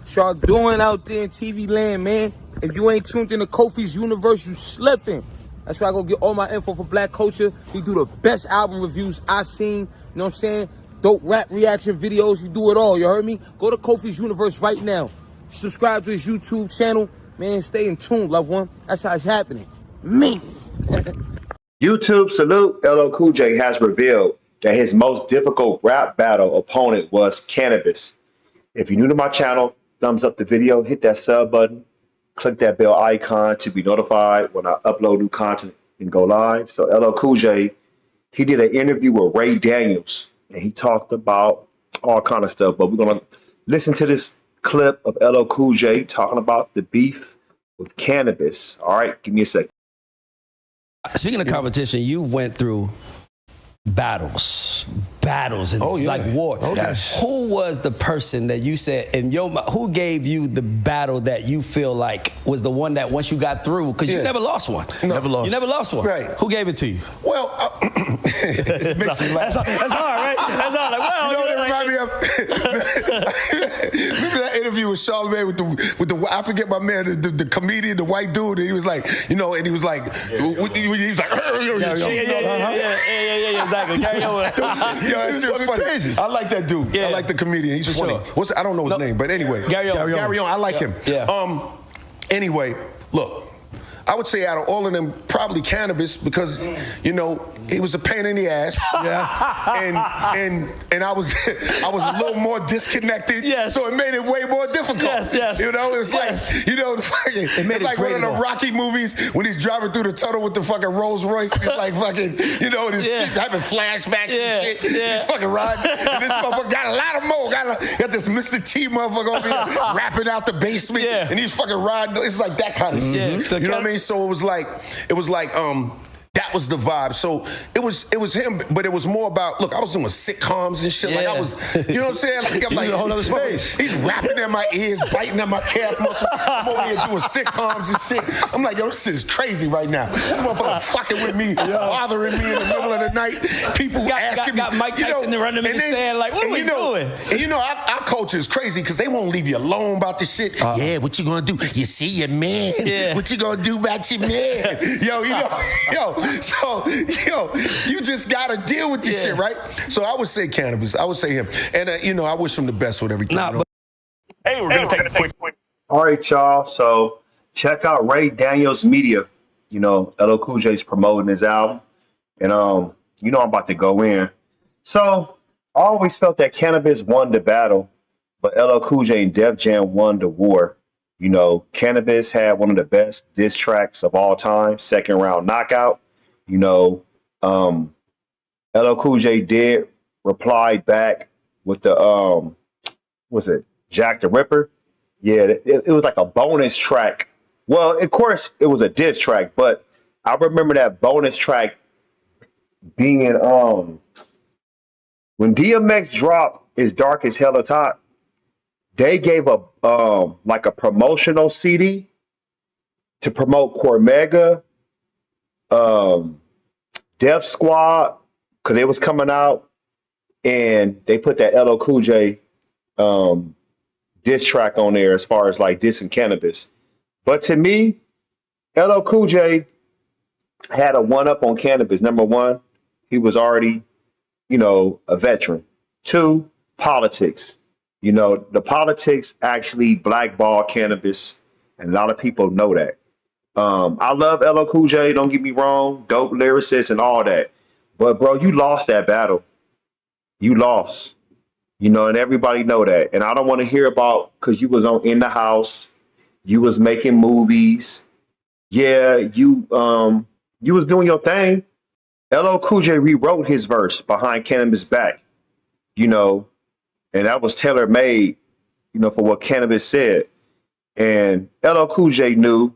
What y'all doing out there in TV land, man? If you ain't tuned into Kofi's universe, you slipping. That's why I go get all my info for black culture. He do the best album reviews I seen. You know what I'm saying? Dope rap reaction videos. He do it all. You heard me? Go to Kofi's universe right now. Subscribe to his YouTube channel. Man, stay in tune, loved one. That's how it's happening. Me. YouTube salute. LL Cool J has revealed that his most difficult rap battle opponent was Canibus. If you're new to my channel, thumbs up the video, hit that sub button, click that bell icon to be notified when I upload new content and go live. So LL Cool J, he did an interview with Ray Daniels, and he talked about all kind of stuff. But we're going to listen to this clip of LL Cool J talking about the beef with Canibus. All right, give me a second. Speaking of competition, you went through battles and like war. Yes. Who was the person that you said in your who gave you the battle that you feel like was the one that once you got through, because you never lost one. No. You never lost one. Right. Who gave it to you? Well, it makes me laugh. That's hard, right? That's hard. Like, well, You know what it remind me of? Remember that interview with Charlamagne with the I forget my man, the comedian, the white dude, and he was like, you know, and he was like, he was like, yeah, exactly. Carry on. Yo, that shit was funny. Crazy. I like that dude. Yeah. I like the comedian. He's funny. Sure. I don't know his name, but anyway. Gary on. I like him. Yeah. Anyway, look. I would say out of all of them, probably Canibus, because you know he was a pain in the ass. Yeah. And I was a little more disconnected. Yes. So it made it way more difficult. Yes. You know, it's like it's like one of the Rocky movies when he's driving through the tunnel with the fucking Rolls Royce. He's like fucking, you know, and he's having flashbacks and shit. Yeah. He's fucking riding. And this motherfucker got a lot of more. Got this Mr. T motherfucker over here rapping out the basement. Yeah. And he's fucking riding. It's like that kind of shit. Yeah. You know what I mean? So it was like that was the vibe. So it was him, but it was more about, look, I was doing sitcoms and shit. Yeah. Like I was, you know what I'm saying? Like I'm like a whole other space. He's rapping in my ears, biting at my calf muscle. I'm over here doing sitcoms and shit. I'm like, yo, this shit is crazy right now. This motherfucker fucking with me, bothering me in the middle of the night. People asking me. Got Mike Tyson running in the sand like, what are we doing? And you know, our culture is crazy because they won't leave you alone about this shit. Yeah, what you gonna do? You see your man. Yeah. What you gonna do about your man? So, you just gotta deal with this shit, right? So I would say Canibus. I would say him. And, you know, I wish him the best with everything. Hey, we're going to take a quick. All right, y'all. So check out Ray Daniels Media. You know, LL Cool J's promoting his album. And, you know, I'm about to go in. So I always felt that Canibus won the battle, but LL Cool J and Def Jam won the war. You know, Canibus had one of the best diss tracks of all time, second round knockout. You know, LL Cool J did reply back with the, was it Jack the Ripper? Yeah, it was like a bonus track. Well, of course, it was a diss track, but I remember that bonus track being, when DMX dropped As Dark as Hell is Hot, they gave a like a promotional CD to promote Cormega, Def Squad, because they was coming out, and they put that LL Cool J diss track on there as far as like dissing Canibus. But to me, LL Cool J had a one-up on Canibus. Number one, he was already, you know, a veteran. Two, politics. You know, the politics actually blackball Canibus, and a lot of people know that. I love LL Cool J, don't get me wrong, dope lyricist and all that. But, bro, you lost that battle. You lost. You know, and everybody know that. And I don't want to hear about, because you was in the house, you was making movies. Yeah, you was doing your thing. LL Cool J rewrote his verse behind Canibus' back, you know, and that was tailor-made, you know, for what Canibus said. And LL Cool J knew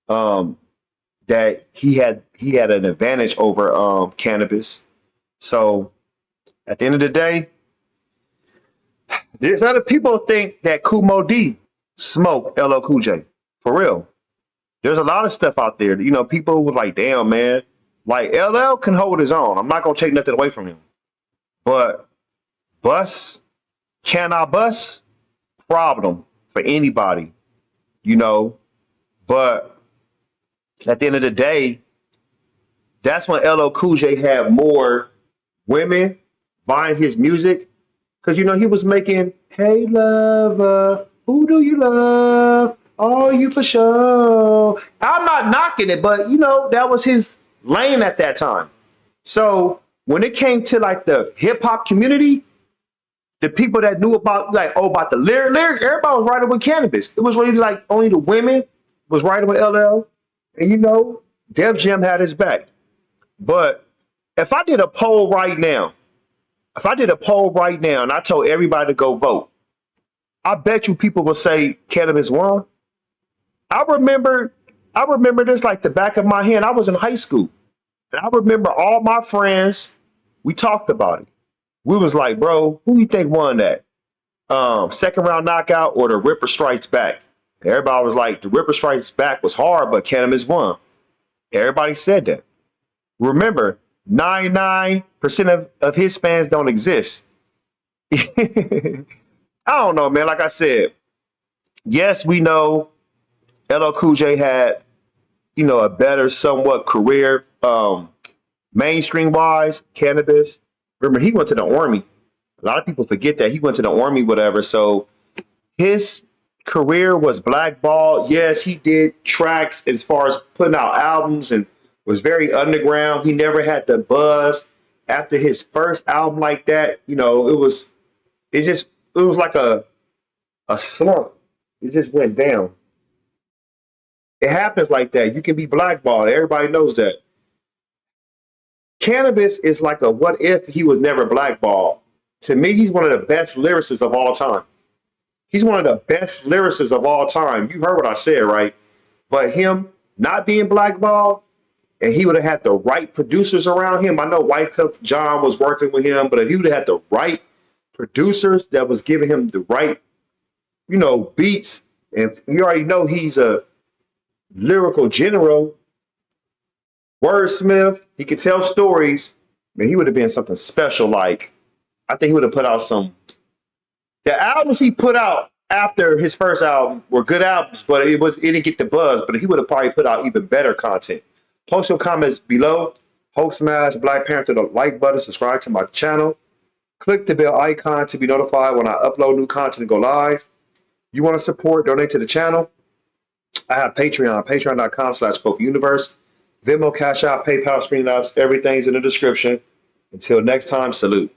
that he had an advantage over Canibus. So at the end of the day, there's other people think that Kumo D smoked LL Cool J. For real. There's a lot of stuff out there. You know, people was like, damn, man. Like, LL can hold his own. I'm not going to take nothing away from him. But Bus, can I bust? Problem for anybody, you know. But at the end of the day, that's when LL Cool J had more women buying his music. Because, you know, he was making, hey, lover, who do you love? Oh, you for sure. I'm not knocking it, but, you know, that was his lane at that time. So when it came to like the hip hop community, the people that knew about like, oh, about the lyrics, everybody was writing with Canibus. It was really like only the women was writing with LL. And, you know, Def Jam had his back. But if I did a poll right now, and I told everybody to go vote, I bet you people will say Canibus won. I remember this like the back of my hand. I was in high school. And I remember all my friends, we talked about it. We was like, bro, who you think won that? Second round knockout or the Ripper Strikes Back? Everybody was like, the Ripper Strikes Back was hard, but Canibus won. Everybody said that. Remember, 99% of his fans don't exist. I don't know, man. Like I said, yes, we know LL Cool J had, you know, a better somewhat career, mainstream wise. Canibus, remember, he went to the army. A lot of people forget that he went to the army, whatever. So his career was blackballed. Yes, he did tracks as far as putting out albums and was very underground. He never had the buzz after his first album like that. You know, it was like a slump. It just went down. It happens like that. You can be blackballed. Everybody knows that. Canibus is like a what if he was never blackballed. To me, he's one of the best lyricists of all time. He's one of the best lyricists of all time. You heard what I said, right? But him not being blackballed, and he would have had the right producers around him. I know Wyclef John was working with him, but if he would have had the right producers that was giving him the right, you know, beats, and you already know he's a lyrical general, wordsmith, he could tell stories, man, he would have been something special. Like, I think he would have put out the albums he put out after his first album were good albums, but it didn't get the buzz, but he would have probably put out even better content. Post your comments below. Hulk smash Black Panther the like button. Subscribe to my channel. Click the bell icon to be notified when I upload new content and go live. You want to support, donate to the channel? I have Patreon, patreon.com/KofiUniverse. Venmo, CashApp, PayPal, Streamlabs. Everything's in the description. Until next time, salute.